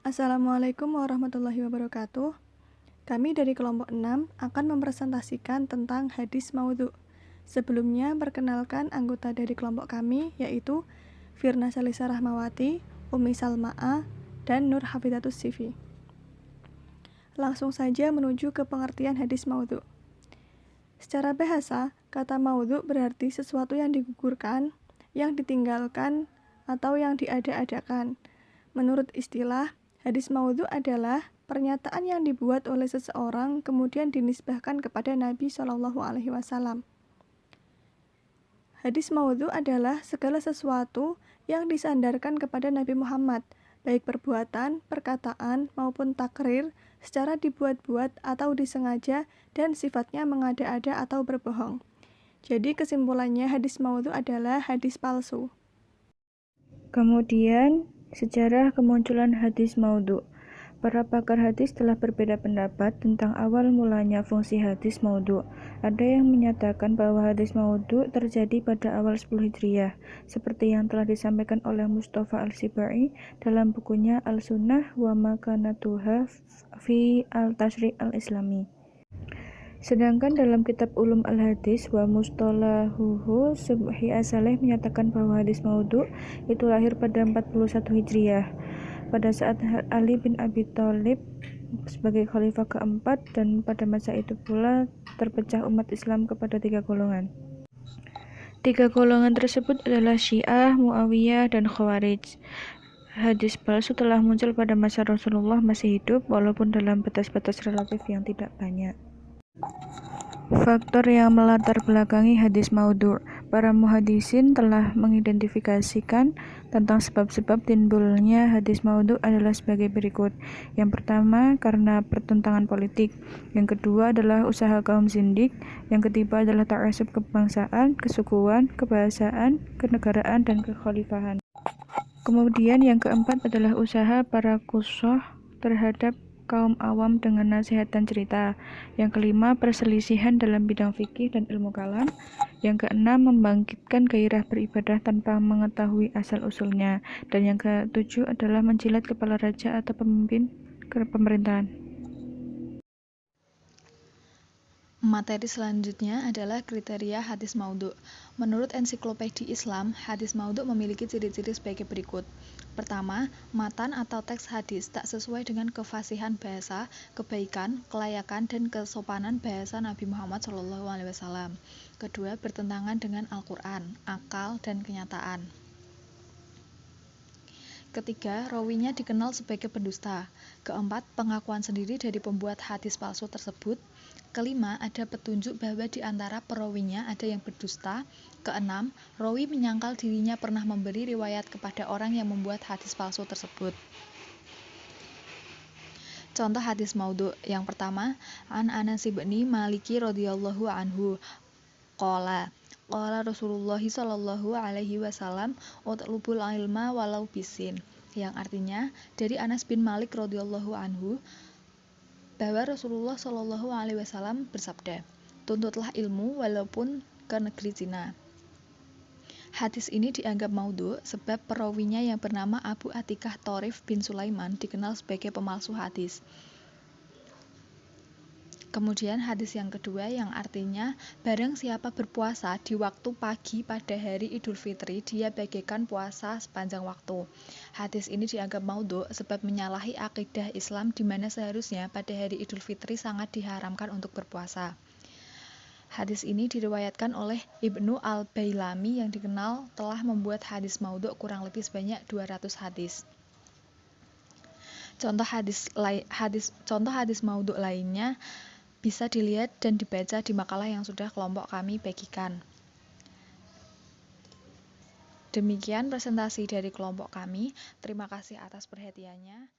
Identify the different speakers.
Speaker 1: Assalamualaikum warahmatullahi wabarakatuh. Kami dari kelompok 6 akan mempresentasikan tentang hadis maudhu. Sebelumnya, perkenalkan anggota dari kelompok kami, yaitu Firna Salisa Rahmawati, Umi Salma'a, dan Nur Hafidatus Sifi. Langsung saja menuju ke pengertian hadis maudhu. Secara bahasa, kata maudhu berarti sesuatu yang digugurkan, yang ditinggalkan, atau yang diada-adakan. Menurut istilah, hadis maudhu adalah pernyataan yang dibuat oleh seseorang kemudian dinisbahkan kepada Nabi Shallallahu Alaihi Wasallam. Hadis maudhu adalah segala sesuatu yang disandarkan kepada Nabi Muhammad, baik perbuatan, perkataan, maupun takrir, secara dibuat-buat atau disengaja dan sifatnya mengada-ada atau berbohong. Jadi kesimpulannya hadis maudhu adalah hadis palsu.
Speaker 2: Kemudian, sejarah kemunculan hadis maudhu. Para pakar hadis telah berbeda pendapat tentang awal mulanya fungsi hadis maudhu. Ada yang menyatakan bahwa hadis maudhu terjadi pada awal 10 Hijriah, seperti yang telah disampaikan oleh Mustafa Al-Sibai dalam bukunya Al-Sunnah wa Makanatuha fi Al-Tashri' Al-Islami. Sedangkan dalam kitab Ulum Al-Hadis wa Mustalahuhu, Subhi As-Saleh menyatakan bahwa hadis maudhu itu lahir pada 41 Hijriah, pada saat Ali bin Abi Thalib sebagai khalifah keempat, dan pada masa itu pula terpecah umat Islam kepada 3 golongan. 3 golongan tersebut adalah Syiah, Muawiyah, dan Khawarij. Hadis palsu telah muncul pada masa Rasulullah masih hidup, walaupun dalam batas-batas relatif yang tidak banyak. Faktor yang melatar belakangi hadis maudhu. Para muhaddisin telah mengidentifikasikan tentang sebab-sebab timbulnya hadis maudhu adalah sebagai berikut. Yang pertama, karena pertentangan politik. Yang kedua adalah usaha kaum zindik. Yang ketiga adalah ta'assub kebangsaan, kesukuan, kebahasaan, kenegaraan, dan kekhalifahan. Kemudian yang keempat adalah usaha para qushoh terhadap kaum awam dengan nasihat dan cerita. Yang kelima, perselisihan dalam bidang fikih dan ilmu kalam. Yang keenam, membangkitkan gairah beribadah tanpa mengetahui asal-usulnya. Dan yang ketujuh adalah menjilat kepala raja atau pemimpin pemerintahan.
Speaker 3: Materi selanjutnya adalah kriteria hadis maudhu. Menurut Ensiklopedia Islam, hadis maudhu memiliki ciri-ciri sebagai berikut. Pertama, matan atau teks hadis tak sesuai dengan kefasihan bahasa, kebaikan, kelayakan, dan kesopanan bahasa Nabi Muhammad SAW. Kedua, bertentangan dengan Al-Quran, akal, dan kenyataan. Ketiga, rawinya dikenal sebagai pendusta. Keempat, pengakuan sendiri dari pembuat hadis palsu tersebut. Kelima, ada petunjuk bahwa di antara perawinya ada yang berdusta. Keenam, rawi menyangkal dirinya pernah memberi riwayat kepada orang yang membuat hadis palsu tersebut. Contoh hadis maudhu. Yang pertama, An Anas bin Maliki radhiyallahu anhu qala Rasulullah sallallahu alaihi wasallam utlubul ilma walau bisin, yang artinya dari Anas bin Malik radhiyallahu anhu bahwa Rasulullah sallallahu alaihi wasallam bersabda, tuntutlah ilmu walaupun ke negeri Cina. Hadis ini dianggap maudhu sebab perawinya yang bernama Abu Atikah Thorif bin Sulaiman dikenal sebagai pemalsu hadis. Kemudian hadis yang kedua yang artinya barang siapa berpuasa di waktu pagi pada hari Idul Fitri, dia bagaikan puasa sepanjang waktu. Hadis ini dianggap maudhu sebab menyalahi akidah Islam di mana seharusnya pada hari Idul Fitri sangat diharamkan untuk berpuasa. Hadis ini diriwayatkan oleh Ibnu Al-Bailami yang dikenal telah membuat hadis maudhu kurang lebih sebanyak 200 hadis. Contoh hadis maudhu lainnya bisa dilihat dan dibaca di makalah yang sudah kelompok kami bagikan. Demikian presentasi dari kelompok kami. Terima kasih atas perhatiannya.